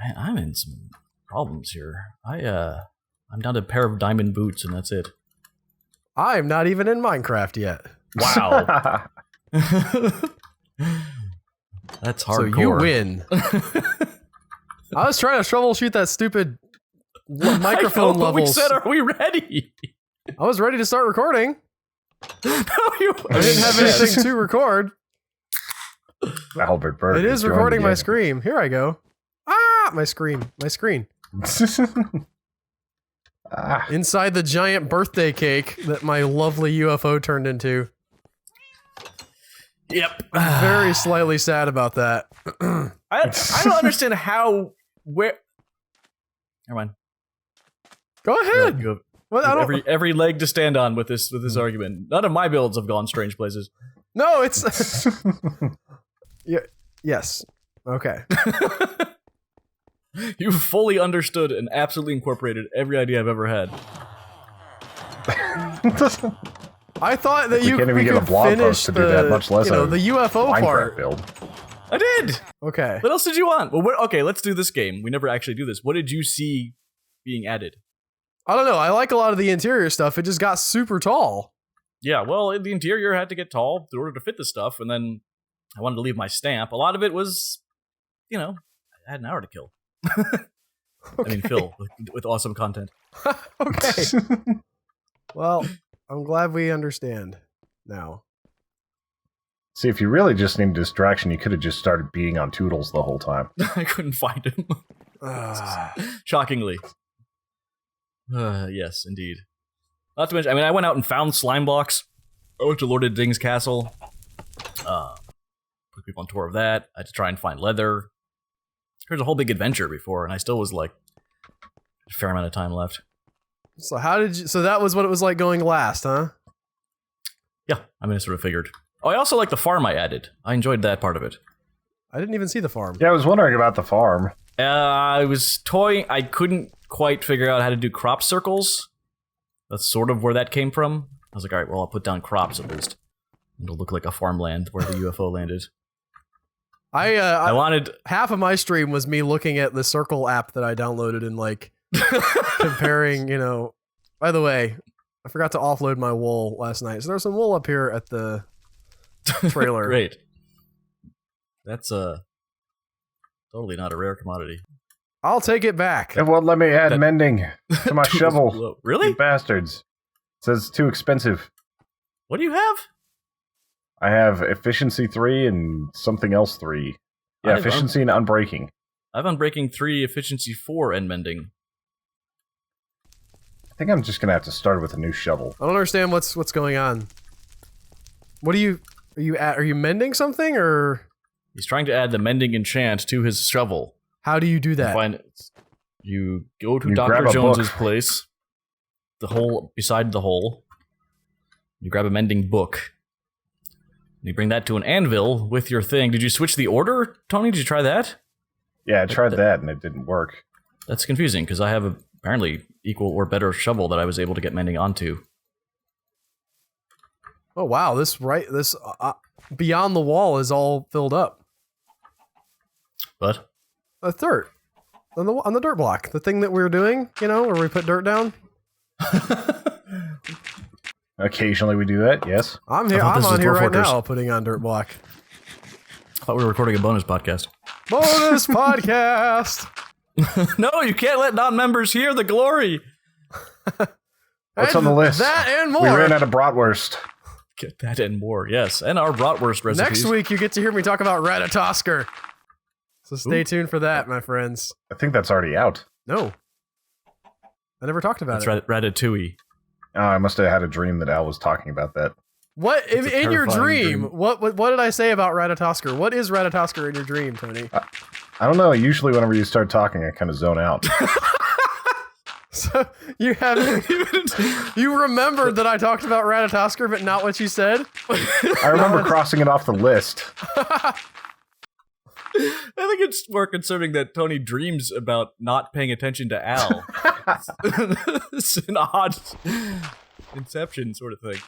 Man, I'm in some problems here. I'm down to a pair of diamond boots, and that's it. I'm not even in Minecraft yet. Wow. That's hardcore. So you win. I was trying to troubleshoot that stupid microphone levels. We said, are we ready? I was ready to start recording. No, I didn't have anything to record. Albert Burke. It is recording my screen. Here I go. Ah, my screen. Inside the giant birthday cake that my lovely UFO turned into. Yep. I'm very slightly sad about that. I don't understand where. Never mind. Go ahead. You have Well, I don't, every leg to stand on with this argument. None of my builds have gone strange places. no, it's. Yeah. Yes. Okay. You fully understood and absolutely incorporated every idea I've ever had. I thought that We can't even get a blog post to do that, much less the UFO Minecraft part. build. I did. Okay. What else did you want? Well, okay, let's do this game. We never actually do this. What did you see being added? I don't know. I like a lot of the interior stuff. It just got super tall. Yeah, well, the interior had to get tall in order to fit the stuff, and then I wanted to leave my stamp. A lot of it was, I had an hour to kill. I mean, Phil, with awesome content. Okay. Well, I'm glad we understand now. See, if you really just need a distraction, you could have just started being on Toodles the whole time. I couldn't find him. Shockingly. Yes, indeed. Not to mention, I went out and found slime blocks. I went to Lord of the Rings castle. Took people on tour of that. I had to try and find leather. There's a whole big adventure before, and I still was like a fair amount of time left. So so that was what it was like going last, huh? Yeah, I sort of figured. Oh, I also like the farm I added. I enjoyed that part of it. I didn't even see the farm. Yeah, I was wondering about the farm. I was toying. I couldn't quite figure out how to do crop circles. That's sort of where that came from. I was like, all right, well, I'll put down crops at least. It'll look like a farmland where the UFO landed. I wanted half of my stream was me looking at the Circle app that I downloaded and like comparing, By the way, I forgot to offload my wool last night. So there's some wool up here at the trailer. Great. That's totally not a rare commodity. I'll take it back. It won't let me add mending to my shovel. Really? You bastards. It says it's too expensive. What do you have? I have efficiency 3 and something else 3. Yeah, efficiency and unbreaking. I have unbreaking 3, efficiency 4, and mending. I think I'm just gonna have to start with a new shovel. I don't understand what's going on. What are you mending something or? He's trying to add the mending enchant to his shovel. How do you do that? You go to Dr. Jones's place, the hole beside the hole. You grab a mending book. You bring that to an anvil with your thing. Did you switch the order, Tony? Did you try that? Yeah, I tried that and it didn't work. That's confusing because I have apparently equal or better shovel that I was able to get mending onto. Oh wow, this beyond the wall is all filled up. What? A dirt on the dirt block, the thing that we were doing, where we put dirt down. Occasionally we do that, yes. I'm here. I'm on here right now, putting on dirt block. I thought we were recording a bonus podcast. Bonus podcast. No, you can't let non-members hear the glory. What's on the list? That and more. We ran out of bratwurst. Get that and more, yes. And our bratwurst recipes. Next week, you get to hear me talk about Ratatosker. So stay tuned for that, my friends. I think that's already out. No. I never talked about it. Ratatouille. Oh, I must have had a dream that Al was talking about that. What in your dream? What did I say about Ratatosker? What is Ratatosker in your dream, Tony? I don't know. Usually, whenever you start talking, I kind of zone out. So you remembered that I talked about Ratatosker, but not what you said? I remember crossing it off the list. I think it's more concerning that Tony dreams about not paying attention to Al. It's an odd Inception sort of thing.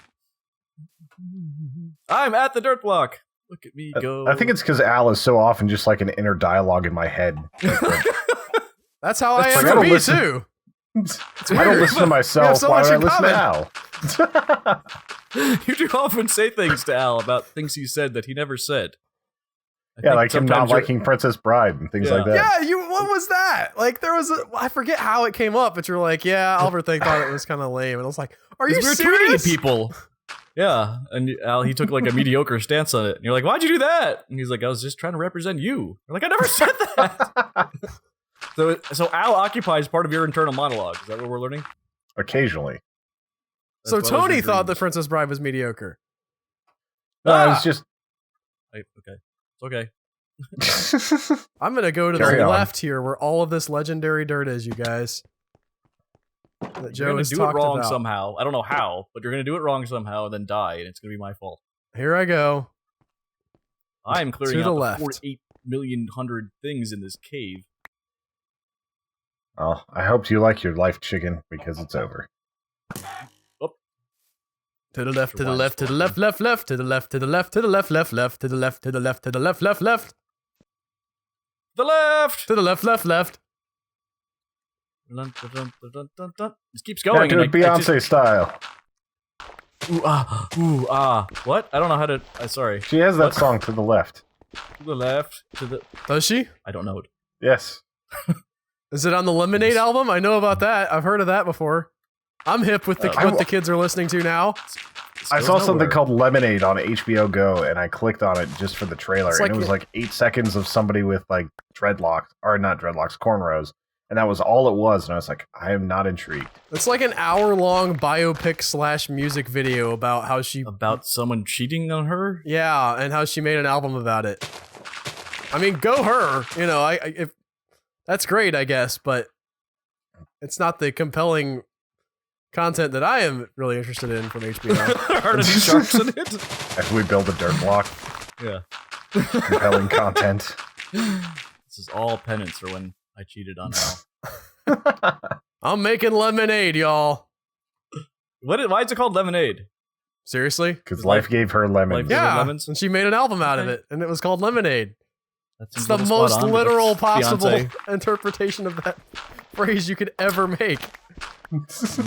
I'm at the dirt block. Look at me go. I think it's because Al is so often just like an inner dialogue in my head. That's how I That's am like, I for don't me listen- too. I don't listen to myself. so Why much would I in listen to Al? You do often say things to Al about things he said that he never said. I Yeah, think like him not sometimes you're- liking Princess Bride and things like that. Yeah, what was that? Like there was I forget how it came up, but you're like, yeah, Albert thought it was kind of lame, and I was like, are you we were serious? tweeting at people. Yeah, and Al, he took like a mediocre stance on it. And you're like, why'd you do that? And he's like, I was just trying to represent you. You're like, I never said that. So Al occupies part of your internal monologue. Is that what we're learning? Occasionally. So As well as Tony your thought The dreams. Princess Bride was mediocre. No, it's just. Okay, it's okay. I'm gonna go to Carry the on. left here, where all of this legendary dirt is, you guys. That You're Joe gonna has do it talked wrong about. somehow. I don't know how, but you're gonna do it wrong somehow and then die, and it's gonna be my fault. Here I go. I'm clearing To out the the left. 48,000,000 things in this cave. Oh, I hope you like your life, chicken, because it's over. To the left, to the Rewind left, to the slow. left, left, to the left, to the left, to the left, left, to the left, to the left, to the left, left, The left. to the left, left. Dun, dun, dun, dun, dun, dun. This keeps Yeah, going. do and it I just- Beyonce style. ooh ah. What? I don't know how to. Sorry. She has that What? song to the left. To the left. To the. Does she? I don't know it. Yes. Is it on the Lemonade album? I know about that. I've heard of that before. I'm hip with what the kids are listening to now. This I goes saw something nowhere. called Lemonade on HBO Go, and I clicked on it just for the trailer, It's and like it was like 8 seconds of somebody with like dreadlocks, or not dreadlocks, cornrows, and that was all it was. And I was like, I am not intrigued. It's like an hour-long biopic / music video about how she, about someone cheating on her. yeah, and how she made an album about it. I mean, go her. You know, if that's great, I guess, but it's not the compelling content that I am really interested in from HBO. Are any sharks in it? As we build a dirt block, Yeah. compelling content. This is all penance for when I cheated on Al. I'm making lemonade, y'all. Why is it called Lemonade? Seriously? Because life gave her lemons. Life gave her Yeah, lemons? and she made an album out of Okay. it, and it was called Lemonade. That It's seems the a little most spot on, but literal that's possible Beyonce. interpretation of that phrase you could ever make.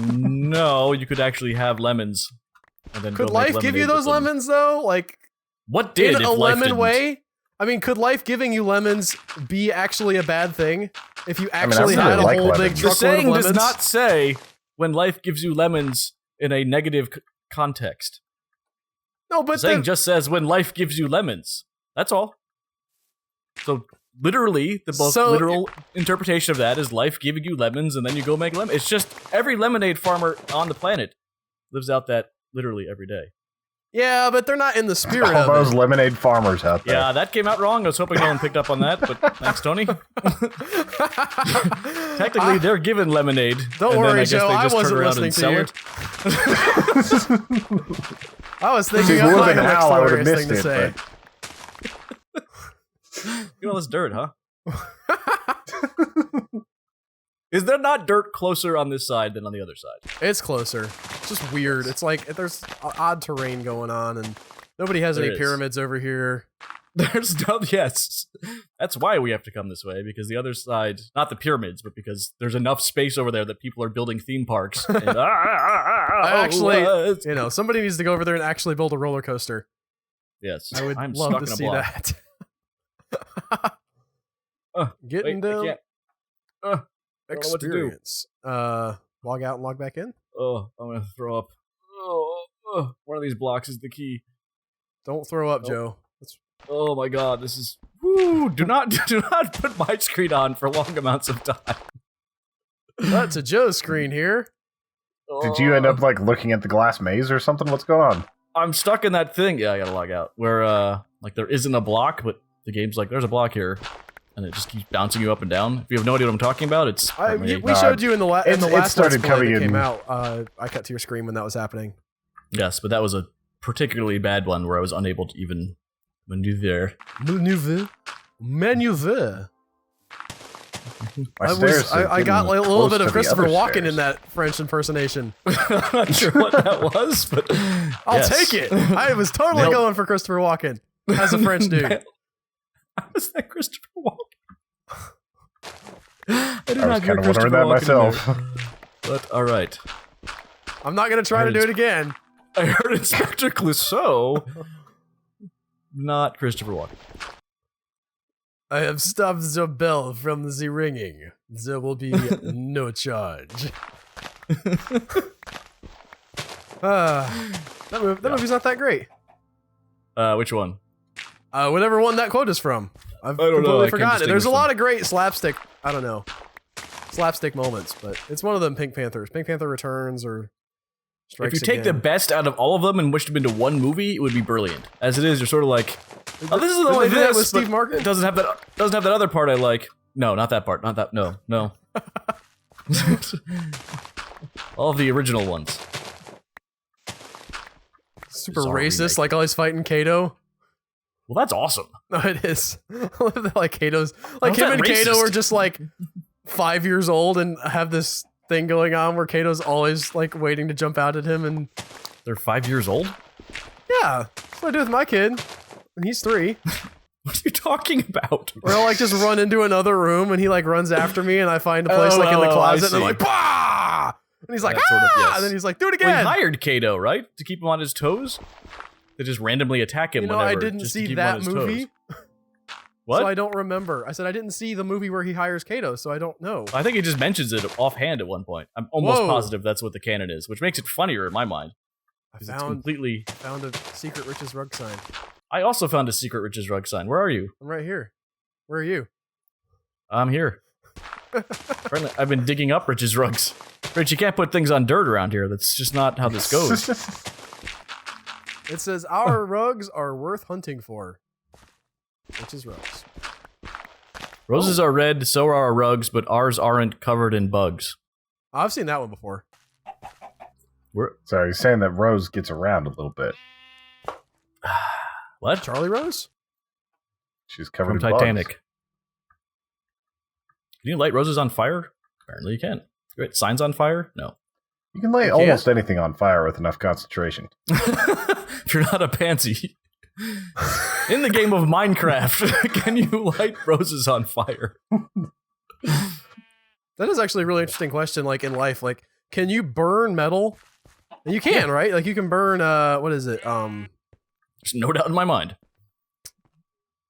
No, you could actually have lemons. And then Could go make life give you lemonade those with them. lemons, though? Like, What did in if a life lemon didn't? way? I mean, could life giving you lemons be actually a bad thing? If you I actually really had a like whole big lemons. The truckload of saying lemons? does not say when life gives you lemons in a negative context. No, The but saying the, just says when life gives you lemons. That's all. So literally, the most So- literal interpretation of that is life giving you lemons, and then you go make lemons. It's just every lemonade farmer on the planet lives out that literally every day. yeah, but they're not in the spirit All those of lemonade farmers out there. Yeah, that came out wrong. I was hoping no one picked up on that, but thanks, Tony. it. Technically, they're given lemonade. Don't and then worry, I guess Joe, they I just wasn't turn around and listening sell to it. I was thinking If it of would've my been next Al, I would've hilarious thing missed to say. it, You know, this dirt, huh? Is there not dirt closer on this side than on the other side? It's closer. It's just weird. It's like there's odd terrain going on, and nobody has There any is. pyramids over here. There's no, yes. That's why we have to come this way, because the other side, not the pyramids, but because there's enough space over there that people are building theme parks. And, Actually- what? You know, somebody needs to go over there and actually build a roller coaster. Yes. I would I'm love stuck to in a see block. that. Getting Wait, I down can't. I don't know what to do. experience. Log out and log back in. Oh, I'm gonna throw up. One of these blocks is the key. Don't throw up, Nope. Joe. Oh my god, this is. Woo! Do not put my screen on for long amounts of time. Cut to Joe's screen here. Did you end up like looking at the glass maze or something? What's going on? I'm stuck in that thing. Yeah, I gotta log out. Where like there isn't a block, but the game's like there's a block here, and it just keeps bouncing you up and down. If you have no idea what I'm talking about, it's apparently- We showed you in the it last started Let's Play coming that came in- out. I cut to your screen when that was happening. yes, but that was a particularly bad one where I was unable to even maneuver. Maneuver. My stairs are I got getting like a little close bit to of the Christopher other Walken stairs. in that French impersonation. I'm not sure what that was, but I'll yes. take it. I was totally Nope. going for Christopher Walken as a French dude. How is that Christopher Walken? I did I was not hear kind of wondering Christopher that Walken in myself. there. But all right. I'm not gonna try to do it again. I heard Inspector Clouseau. Not Christopher Walken. I have stopped the bell from the ringing. There will be no charge. That movie's not that great. Which one? Whatever one that quote is from. I've I don't know, completely I can't forgotten it. There's a distinguish lot of great slapstick, I don't know, slapstick moments, but it's one of them Pink Panthers. Pink Panther Returns or Strikes If you take the Again. best out of all of them and mushed them into one movie, it would be brilliant. As it is, you're sort of like, oh, this is the Didn't only they do that this, with Steve but Martin? it doesn't have that other part I like. No, not that part. Not that. No. All of the original ones. Super Bizarre racist, remake. like always fighting Kato. Well, that's awesome. No, it is. I love that, like Kato's, like How's him that and Kato racist? are just like 5 years old and have this thing going on where Kato's always like waiting to jump out at him, and They're 5 years old? yeah, that's what I do with my kid. And he's 3. What are you talking about? Or I'll like just run into another room and he like runs after me and I find a place like in the I closet and I'm see. like, bah! And he's like, That sort of- ah! yes. And then he's like, do it We again. hired Kato, right? To keep him on his toes? They just randomly attack him You know, whenever. I didn't just to see keep him on that his movie, toes. What? so I don't remember. I said I didn't see the movie where he hires Kato, so I don't know. I think he just mentions it offhand at one point. I'm almost Whoa. positive that's what the canon is, which makes it funnier in my mind. I Because it's found completely... a secret Rich's rug sign. I also found a secret Rich's rug sign. Where are you? I'm right here. Where are you? I'm here. Apparently, I've been digging up Rich's rugs. Rich, you can't put things on dirt around here. That's just not how this goes. It says our rugs are worth hunting for. Rich's rugs. Roses are red, so are our rugs, but ours aren't covered in bugs. I've seen that one before. So he's saying that Rose gets around a little bit. What? Charlie Rose? She's covered From in Titanic. bugs. Can you light roses on fire? Apparently you can. Great. Signs on fire? No. You can lay You can't? almost anything on fire with enough concentration. If you're not a pansy. In the game of Minecraft, can you light roses on fire? That is actually a really interesting question, like in life. Like, can you burn metal? And you can, right? Like you can burn what is it? There's no doubt in my mind.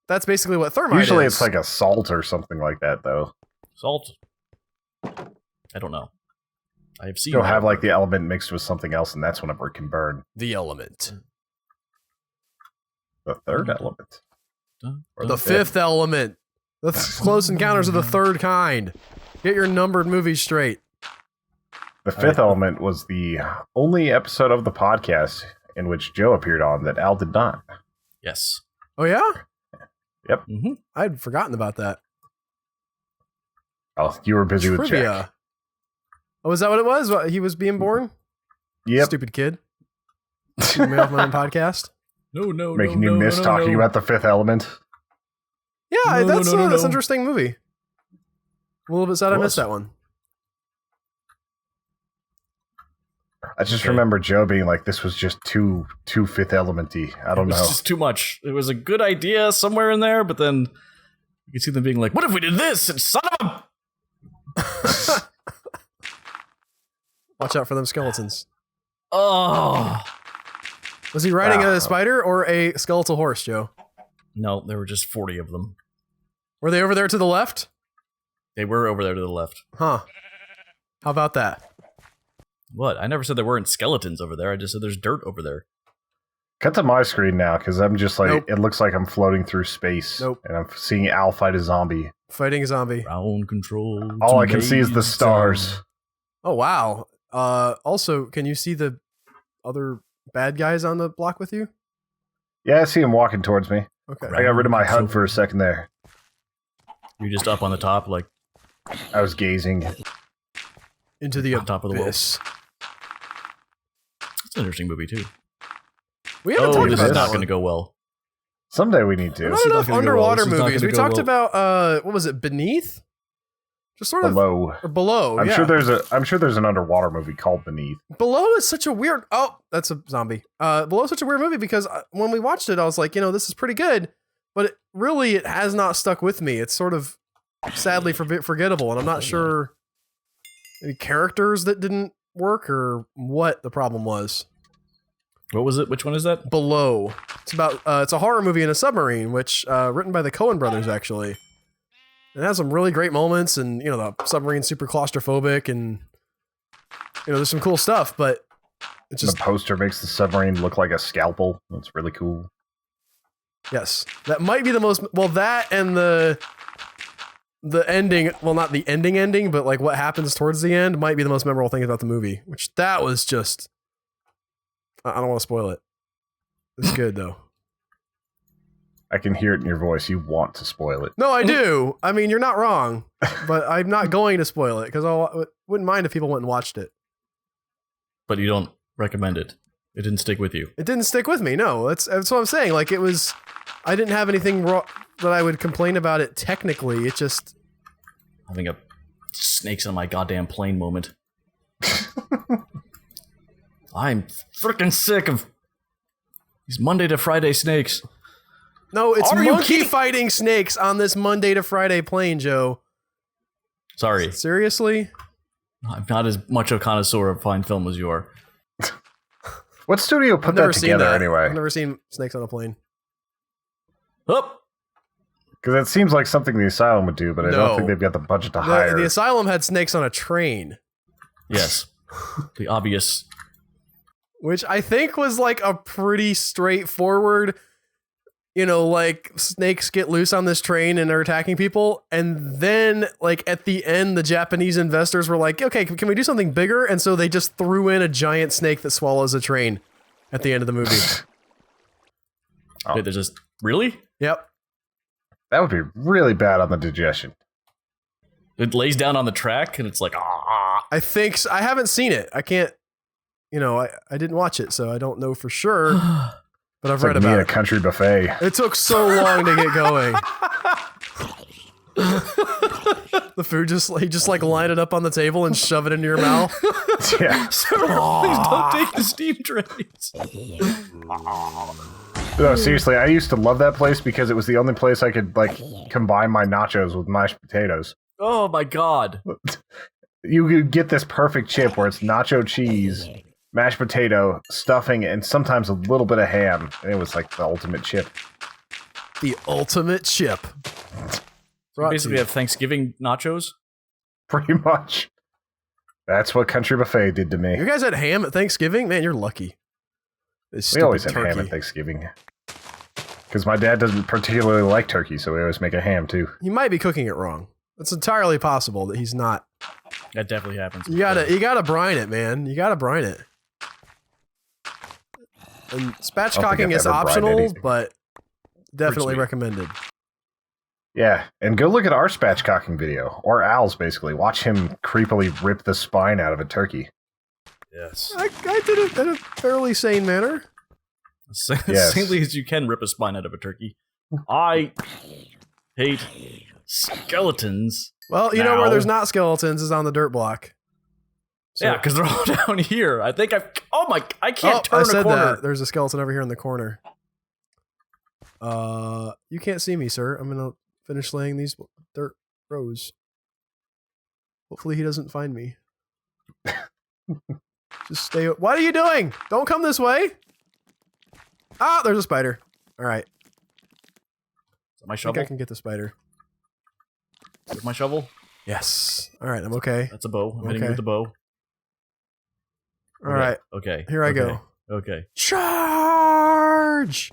That's basically what thermite Usually is. it's like a salt or something like that, though. Salt? I don't know. I have seen You'll that. have like the element mixed with something else, and that's whenever it can burn. the element. The third element. Or The fifth element. The Close Encounters of the Third Kind. Get your numbered movies straight. The fifth element was the only episode of the podcast in which Joe appeared on that Al did not. Yes. Oh yeah? Mm-hmm. I'd forgotten about that. Oh, you were busy with Trivia. Jack. Oh, is that what it was? What, he was being born? Yep. Stupid kid. Made off my own podcast. No, Making you miss talking about the fifth element. Yeah, No, that's no, that's no. an interesting movie. I'm a little bit sad I missed that one. I just Okay. remember Joe being like, "This was just too fifth elementy." I don't It was know. just too much. It was a good idea somewhere in there, but then you can see them being like, "What if we did this?" And son of a... Watch out for them skeletons. Oh Was he riding Ah. a spider or a skeletal horse, Joe? no, there were just 40 of them. Were they over there to the left? They were over there to the left. Huh. How about that? What? I never said there weren't skeletons over there. I just said there's dirt over there. Cut to my screen now, because I'm just like, Nope. it looks like I'm floating through space, Nope. and I'm seeing Al fight a zombie. Fighting a zombie. Ground control. All to I can see is the Maidstone. stars. Oh wow. Also, can you see the other bad guys on the block with you? Yeah, I see him walking towards me. Okay. I got rid of my HUD for a second there. You're just up on the top, like I was gazing. Into the on top of the world. abyss. It's an interesting movie too. We haven't Oh, talked this about is that not one. going to go well. Someday we need Not to. enough not gonna go well. underwater This is not movies. gonna We go talked well. about what was it? Beneath? Just sort of Below. or below. I'm yeah. sure there's an underwater movie called Beneath. Below is such a weird. Oh, that's a zombie. Below is such a weird movie because when we watched it, I was like, this is pretty good, but it has not stuck with me. It's sort of sadly forgettable, and I'm not sure any characters that didn't work or what the problem was. What was it? Which one is that? Below. It's a horror movie in a submarine, which written by the Coen brothers actually. It has some really great moments, and the submarine's super claustrophobic, and there's some cool stuff, but it's just the poster makes the submarine look like a scalpel. That's really cool. Yes, that might be the most that and the ending. Well, not the ending, but like what happens towards the end might be the most memorable thing about the movie. Which that was just. I don't want to spoil it. It's good though. I can hear it in your voice. You want to spoil it. No, I do. I mean, you're not wrong, but I'm not going to spoil it because I wouldn't mind if people went and watched it. But you don't recommend it. It didn't stick with you. It didn't stick with me. No, that's what I'm saying. Like it was, I didn't have anything wrong that I would complain about it technically. It just having a snakes on my goddamn plane moment. I'm freaking sick of these Monday to Friday snakes. No, it's monkey fighting snakes on this Monday to Friday plane, Joe. Sorry. Seriously? I'm not as much a connoisseur of fine film as you are. What studio put that together anyway? I've never seen snakes on a plane. Oh! Because it seems like something the Asylum would do, but I don't think they've got the budget to hire. The Asylum had snakes on a train. Yes. The obvious. Which I think was like a pretty straightforward, like snakes get loose on this train and are attacking people. And then like at the end, the Japanese investors were like, okay, can we do something bigger? And so they just threw in a giant snake that swallows a train at the end of the movie. Wait, they're just, really? Yep. That would be really bad on the digestion. It lays down on the track and it's like, ah. I think so. I haven't seen it. I can't, I didn't watch it, so I don't know for sure. But I've read about it. A country buffet. It took so long to get going. The food just like line it up on the table and shove it into your mouth. Yeah. Please don't take the steam trains. No, seriously, I used to love that place because it was the only place I could combine my nachos with mashed potatoes. Oh my god. You could get this perfect chip where it's nacho cheese, mashed potato, stuffing, and sometimes a little bit of ham. And it was like the ultimate chip. The ultimate chip. So basically have Thanksgiving nachos? Pretty much. That's what Country Buffet did to me. You guys had ham at Thanksgiving? Man, you're lucky. We always have ham at Thanksgiving. Because my dad doesn't particularly like turkey, so we always make a ham too. He might be cooking it wrong. It's entirely possible that he's not. That definitely happens. You gotta brine it, man. You gotta brine it. And spatchcocking is optional, but definitely recommended. Yeah, and go look at our spatchcocking video, or Al's basically. Watch him creepily rip the spine out of a turkey. Yes. I did it in a fairly sane manner. As sanely as you can rip a spine out of a turkey. I hate skeletons. Well, you know where there's not skeletons is on the dirt block. So, yeah, because they're all down here. I think I can't turn a corner. That. There's a skeleton over here in the corner. You can't see me, sir. I'm gonna finish laying these dirt rows. Hopefully he doesn't find me. Just stay. What are you doing? Don't come this way. Ah, there's a spider. All right. Is that my shovel? I think I can get the spider. Is it my shovel? Yes. All right, I'm okay. That's a bow. I'm hitting with the bow. All right. Okay. Here I go. Okay. Charge!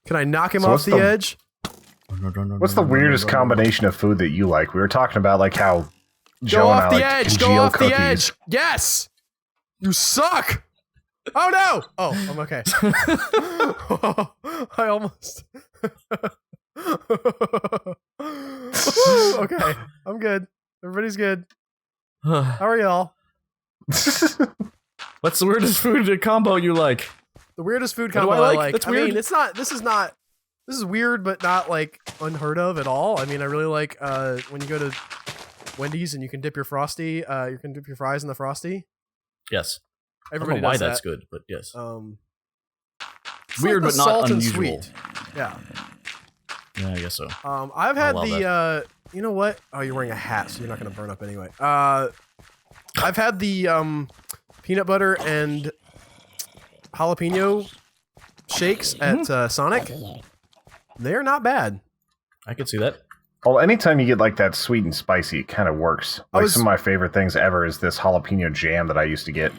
Can I knock him off the edge? What's the weirdest combination of food that you like? We were talking about how Joe and I like to congeal cookies. Go off the edge! Yes! You suck! Oh no! Oh, I'm okay. I almost. Okay, I'm good. Everybody's good. How are y'all? What's the weirdest food combo you like? The weirdest food combo I like. That's weird. I mean, it's not. This is weird, but not unheard of at all. I mean, I really like when you go to Wendy's and you can dip your frosty. You can dip your fries in the frosty. Yes. Everybody I don't know why does that's good, but yes. Weird, but not unusual. Sweet. Yeah. Yeah, I guess so. I've had allow the you know what? Oh, you're wearing a hat, so you're not gonna burn up anyway. I've had the peanut butter and jalapeno shakes at Sonic. They're not bad. I could see that. Well, anytime you get like that sweet and spicy, it kind of works. Like some of my favorite things ever is this jalapeno jam that I used to get.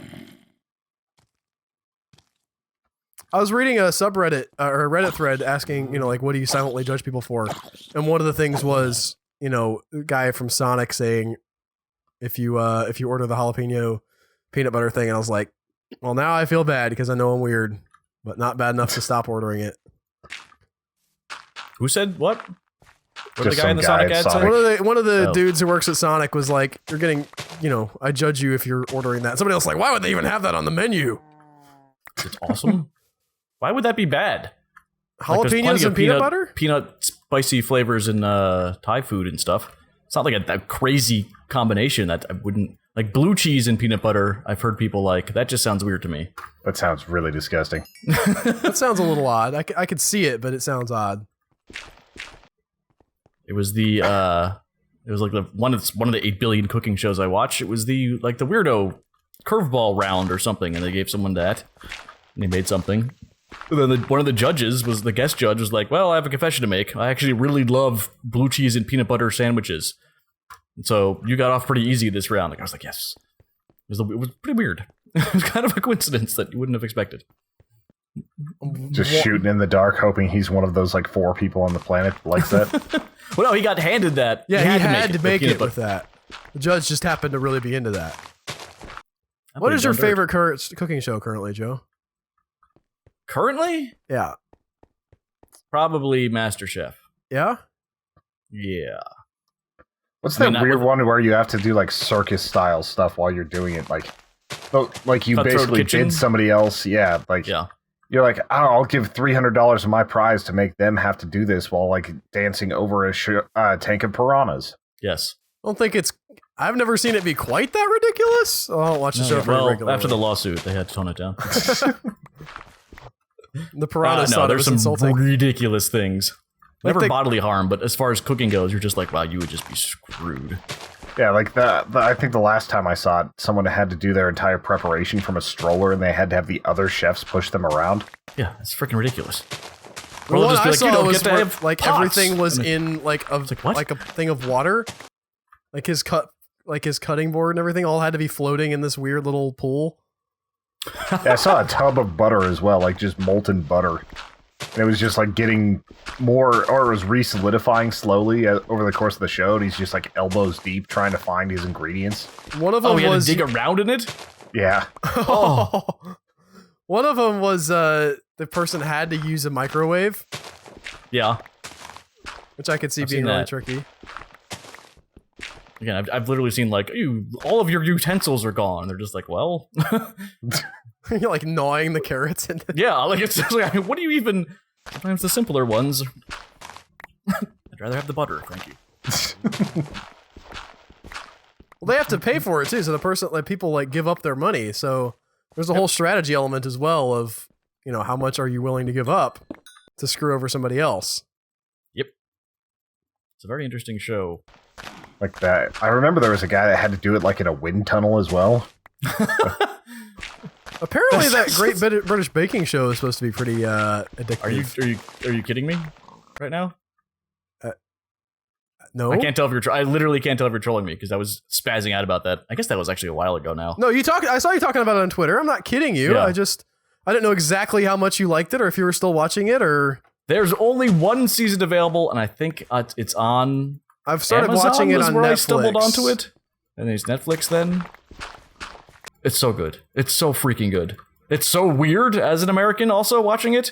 I was reading a subreddit or a Reddit thread asking, like, what do you silently judge people for? And one of the things was, the guy from Sonic saying, if you order the jalapeno peanut butter thing, and I was like, well, now I feel bad because I know I'm weird, but not bad enough to stop ordering it. Who said what? What Just the guy in the some guy Sonic at ad Sonic. say? One of the Oh. dudes who works at Sonic was like, you're getting, I judge you if you're ordering that. Somebody else like, why would they even have that on the menu? It's awesome. Why would that be bad? Like, there's plenty Jalapenos of and peanut butter? Peanut spicy flavors in Thai food and stuff. It's not like a crazy combination that I wouldn't like. Blue cheese and peanut butter, I've heard people like. That just sounds weird to me. That sounds really disgusting. That sounds a little odd. I could see it, but it sounds odd. It was the one of the 8 billion cooking shows I watch. It was the weirdo curveball round or something, and they gave someone that, and they made something. And then one of the judges the guest judge was like, well, I have a confession to make. I actually really love blue cheese and peanut butter sandwiches. And so you got off pretty easy this round. Like, I was like, yes. It was pretty weird. It was kind of a coincidence that you wouldn't have expected. Just shooting in the dark, hoping he's one of those like 4 people on the planet that likes that. Well, no, he got handed that. Yeah, he had to make the it peanut with that. The judge just happened to really be into that. butter. What is your Pretty darn favorite current cooking show currently, Joe? Currently? Yeah. Probably MasterChef. Yeah? Yeah. What's I mean, that not weird with- one where you have to do like circus style stuff while you're doing it? Like you Cutthroat basically Kitchen? bid somebody else. Yeah, Yeah. you're like, oh, I'll give $300 of my prize to make them have to do this while like dancing over a tank of piranhas. Yes. I don't think it's... I've never seen it be quite that ridiculous. I don't watch the show very Well, regularly. after the lawsuit, they had to tone it down. The piranhas thought it there's was some insulting. ridiculous things. Like Never the- bodily harm, but as far as cooking goes, you're just like, wow, you would just be screwed. Yeah, like I think the last time I saw it, someone had to do their entire preparation from a stroller, and they had to have the other chefs push them around. Yeah, it's freaking ridiculous. The Or they'll one just be I like, saw you don't was get to where, have like pots. everything was And in like a like, what? like a thing of water, like his cutting board and everything all had to be floating in this weird little pool. Yeah, I saw a tub of butter as well, like just molten butter. And it was just like getting more, or it was re-solidifying slowly over the course of the show. And he's just like elbows deep trying to find his ingredients. One of them Oh, he had was to dig around in it? Yeah, one of them was the person had to use a microwave, Yeah. which I could see I've being seen really that. tricky. Again, I've literally seen like, all of your utensils are gone. They're just like, well, You're like gnawing the carrots into. yeah, like it's just like, what do you even? Sometimes the simpler ones. I'd rather have the butter, thank you. Well, they have to pay for it too, so the person, like people, like give up their money. So there's a whole strategy element as well of, how much are you willing to give up to screw over somebody else? It's a very interesting show. like that. I remember there was a guy that had to do it like in a wind tunnel as well. Apparently, that Great British Baking Show is supposed to be pretty addictive. Are you kidding me right now? No, I can't tell if you're. I literally can't tell if you're trolling me because I was spazzing out about that. I guess that was actually a while ago now. No, I saw you talking about it on Twitter. I'm not kidding you. Yeah. I didn't know exactly how much you liked it, or if you were still watching it, or There's only one season available, and I think it's on. I've started Amazon watching it was on where Netflix. I stumbled onto it, and there's Netflix. Then it's so good. It's so freaking good. It's so weird as an American also watching it.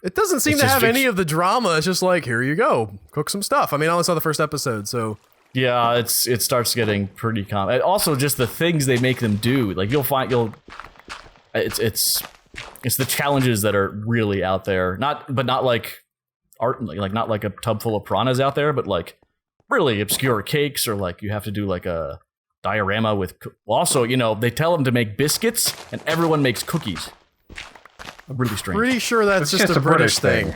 It doesn't seem It's to just have any of the drama. It's just like, here you go, cook some stuff. I mean, I only saw the first episode, so Yeah, it starts getting pretty common. And also, just the things they make them do. Like it's the challenges that are really out there. Not like art, like not like a tub full of piranhas out there, but like really obscure cakes, or like you have to do like a diorama with. Also, they tell them to make biscuits, and everyone makes cookies. Really strange. pretty sure that's It's just a British thing.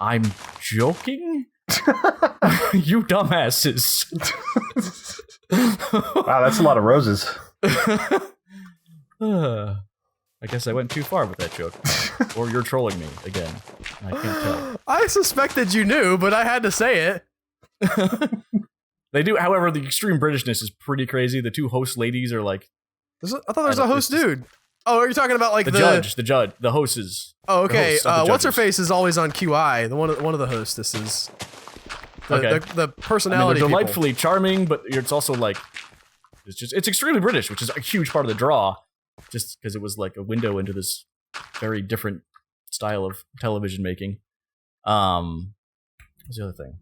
I'm joking? You dumbasses. Wow, that's a lot of roses. I guess I went too far with that joke. Or you're trolling me again. I can't tell. I suspected you knew, but I had to say it. They do, however, the extreme Britishness is pretty crazy. The two host ladies are like I thought there was I a don't- host it's just- dude. Oh, are you talking about like the judge, the hostesses. Oh, okay. hosts, not the What's her judges. face is always on QI. The one of the hostesses. Okay. The I mean, they're personality. people. delightfully charming, but it's also like it's extremely British, which is a huge part of the draw. Just because it was like a window into this very different style of television making. What's the other thing?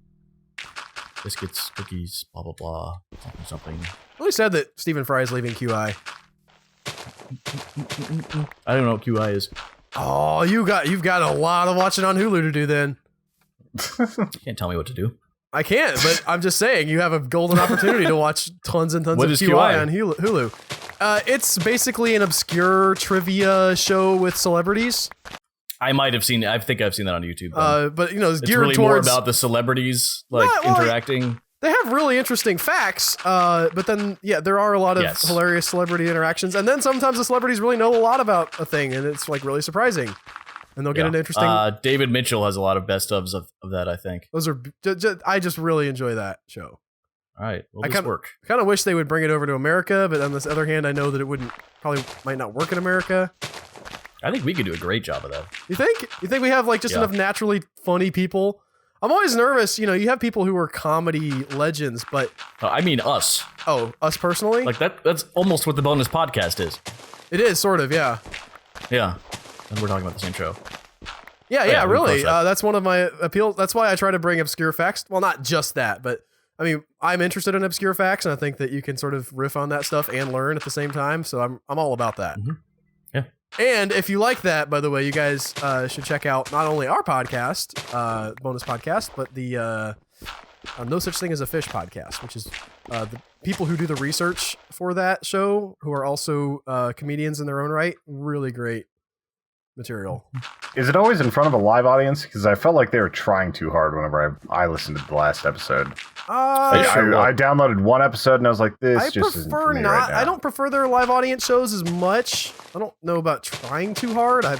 Biscuits, cookies, blah blah blah, something. Really sad that Stephen Fry is leaving QI. I don't know what QI is. Oh, you've got a lot of watching on Hulu to do then. You can't tell me what to do. I can't, but I'm just saying you have a golden opportunity to watch tons and tons What of is QI QI? on Hulu. It's basically an obscure trivia show with celebrities. I might have seen. I think I've seen that on YouTube. then. But you know, it's it's geared really more towards. about the celebrities like Yeah, well, interacting. They have really interesting facts, but then yeah, there are a lot of Yes. hilarious celebrity interactions, and then sometimes the celebrities really know a lot about a thing, and it's like really surprising, and they'll get into interesting. David Mitchell has a lot of best ofs of that. I think. Those are I just really enjoy that show. All right, well, I this kinda- work. I kind of wish they would bring it over to America, but on the other hand, I know that it wouldn't probably might not work in America. I think we could do a great job of that. You think? You think we have like just Yeah. enough naturally funny people? I'm always nervous. You know, you have people who are comedy legends, but I mean, us. us personally, Like that's almost what the bonus podcast is. it is sort of, yeah. Yeah, and we're talking about the same show. Yeah, yeah, we really. close that. That's one of my appeals. That's why I try to bring obscure facts. Well, not just that, but I mean, I'm interested in obscure facts, and I think that you can sort of riff on that stuff and learn at the same time. So I'm all about that. Mhm. Yeah. And if you like that, by the way, you guys should check out not only our podcast, bonus podcast, but the No Such Thing as a Fish podcast, which is the people who do the research for that show, who are also comedians in their own right. Really great material. Is it always in front of a live audience? Because I felt like they were trying too hard whenever I listened to the last episode. Like, sure I downloaded one episode and I was like, this I just isn't prefer for me not. right now. I don't prefer their live audience shows as much. I don't know about trying too hard. I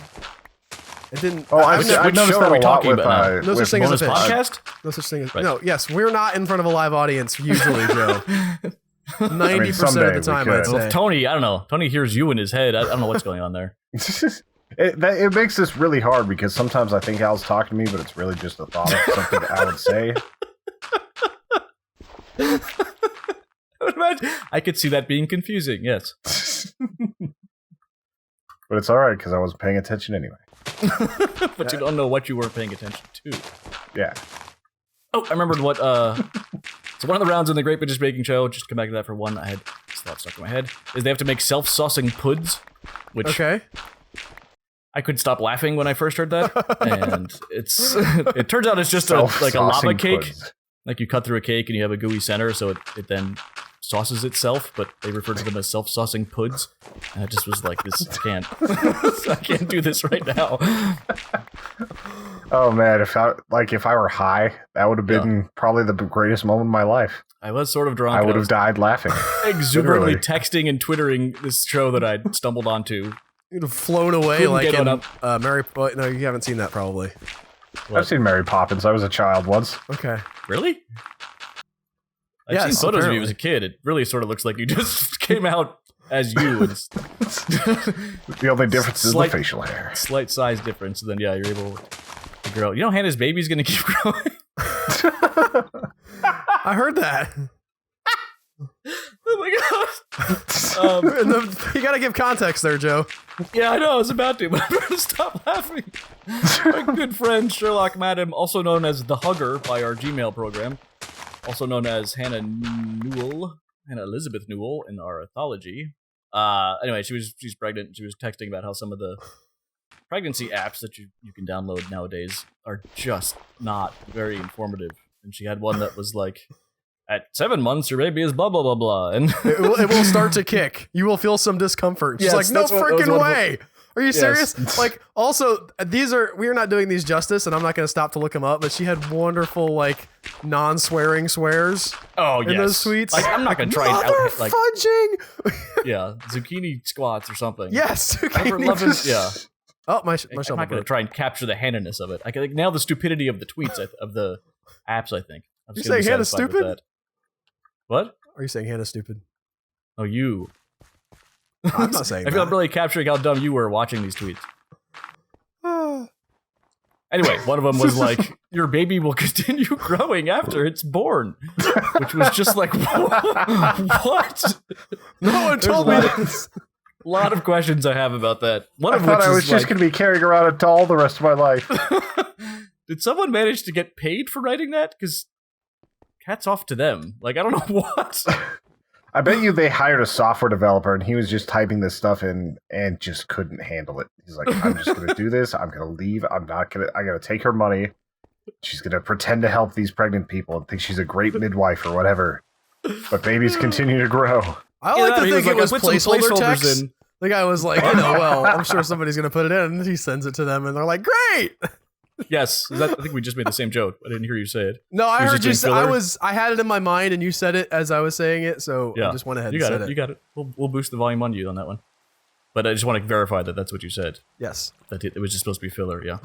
didn't. Oh, I've I've never- noticed show that are we a lot talking with, about now? No such with thing as a Bonus fish. podcast. no such thing as Right. no. Yes, we're not in front of a live audience usually, Joe. 90% someday of the we time, could. I'd Well, say. if Tony, I don't know. Tony hears you in his head. I don't know what's going on there. It makes this really hard because sometimes I think Al's talking to me, but it's really just a thought of something that Al would say. I could see that being confusing. Yes. But it's all right because I wasn't paying attention anyway. But you don't know what you weren't paying attention to. Yeah. Oh, I remembered what. So one of the rounds in the Great British Baking Show, just to come back to that for one, I had this thought stuck in my head, is they have to make self-saucing puds, which Okay. I couldn't stop laughing when I first heard that. And it turns out it's just like a lava Self-saucing cake. puds. Like you cut through a cake and you have a gooey center, so it then sauces itself, but they refer to them as self-saucing puds. And I just was like, this I can't do this right now. Oh man, if I were high, that would have been probably the greatest moment of my life. I was sort of drunk. I and would was have died laughing. exuberantly Literally. texting and twittering this show that I'd stumbled onto. You'd have flown away Couldn't like get in on up. Mary. No, you haven't seen that probably. I've seen Mary Poppins. I was a child once. Okay. Really? I've Yes, seen photos of you apparently. as a kid. It really sort of looks like you just came out as you. And The only difference is Slight- the facial hair. slight size difference. And then, yeah, you're able to grow. You know, Hannah's baby's going to keep growing. I heard that. Oh my god. You got to give context there, Joe. Yeah, I know. I was about to, but I'm going to stop laughing. My good friend Sherlock Madam, also known as The Hugger by our Gmail program, also known as Hannah Elizabeth Newell in our anthology. Anyway, she's pregnant. She was texting about how some of the pregnancy apps that you can download nowadays are just not very informative. And she had one that was like, at 7 months, your baby is blah, blah, blah, blah. And It will start to kick. You will feel some discomfort. She's Yes, like, no that's what- that was freaking one of way. Are you serious? Yes. Like, also, we're not doing these justice, and I'm not going to stop to look them up, but she had wonderful, like, non-swearing swears Oh, in those tweets. Like, I'm not gonna try and Mother like, fudging! yeah, zucchini squats or something. Yes! Ever loving, yeah. Oh, my I'm shovel not gonna broke. try and capture the Hannah-ness of it. I can like, nail the stupidity of the tweets of the apps. I think. I'm You just gonna be saying Hannah's satisfied with stupid? that. What? Are you saying Hannah's stupid? Oh, you. I'm not saying I feel I'm that. really capturing how dumb you were watching these tweets. Anyway, one of them was like, "Your baby will continue growing after it's born," which was just like, what? No one told me There's this. A lot of questions I have about that. One I of thought which I was is just like, going to be carrying around a doll the rest of my life. did someone manage to get paid for writing that? Because hats off to them. Like, I don't know what. I bet you they hired a software developer and he was just typing this stuff in and just couldn't handle it. He's like, I'm just going to do this. I'm going to leave. I got to take her money. She's going to pretend to help these pregnant people and think she's a great midwife or whatever. But babies continue to grow. I like to He think it was "I put some placeholder text. in." The guy was like, well, I'm sure somebody's going to put it in. And he sends it to them, and they're like, great! Yes, I think we just made the same joke. I didn't hear you say it. No, I You're heard just you doing say, filler? I had it in my mind, and you said it as I was saying it, so I just went ahead You and got said it. it. You got it. We'll boost the volume on you on that one. But I just want to verify that that's what you said. Yes. That it was just supposed to be filler. Yeah.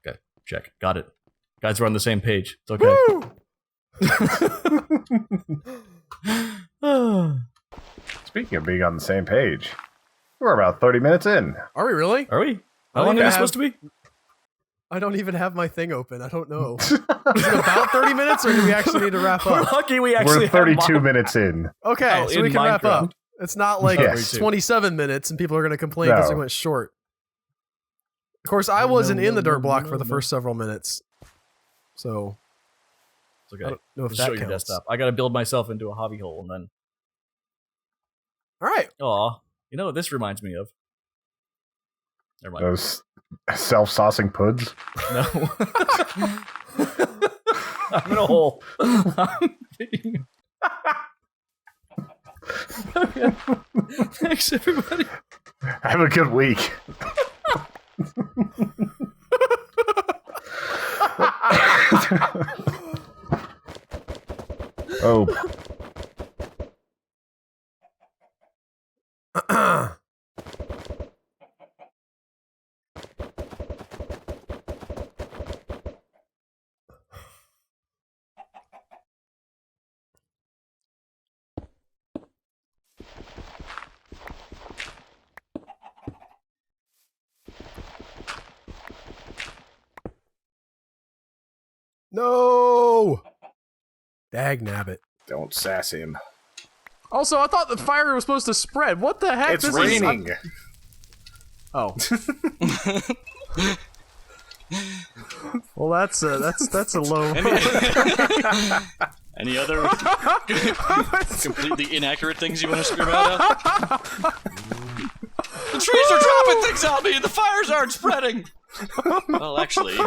Okay. Check. Got it. Guys, we're on the same page. It's okay. Woo! Speaking of being on the same page, we're about 30 minutes in. Are we really? Are we? I How long think are I we supposed to be? I don't even have my thing open. I don't know. Is it about 30 minutes, or do we actually need to wrap We're up? lucky we actually We're 32 have minutes in. Okay, Oh, so we in can wrap Minecraft. up. It's not like Yes. 27 minutes, and people are going to complain because we No. went short. Of course, I wasn't in the dirt block for the first several minutes, so It's okay. I don't know if Just that show your counts. desktop. I got to build myself into a hobby hole and then. All right. Aw. You know what this reminds me of? Never mind. Those self-saucing puds. No. I'm in a hole. I'm digging. Okay. Thanks, everybody. Have a good week. Oh, No. Dag nabbit. don't sass him. Also, I thought the fire was supposed to spread. What the heck? It's This raining. Oh. Well, that's a low. Any other completely inaccurate things you want to scream out? The trees are dropping things on me and the fires aren't spreading! Well, actually...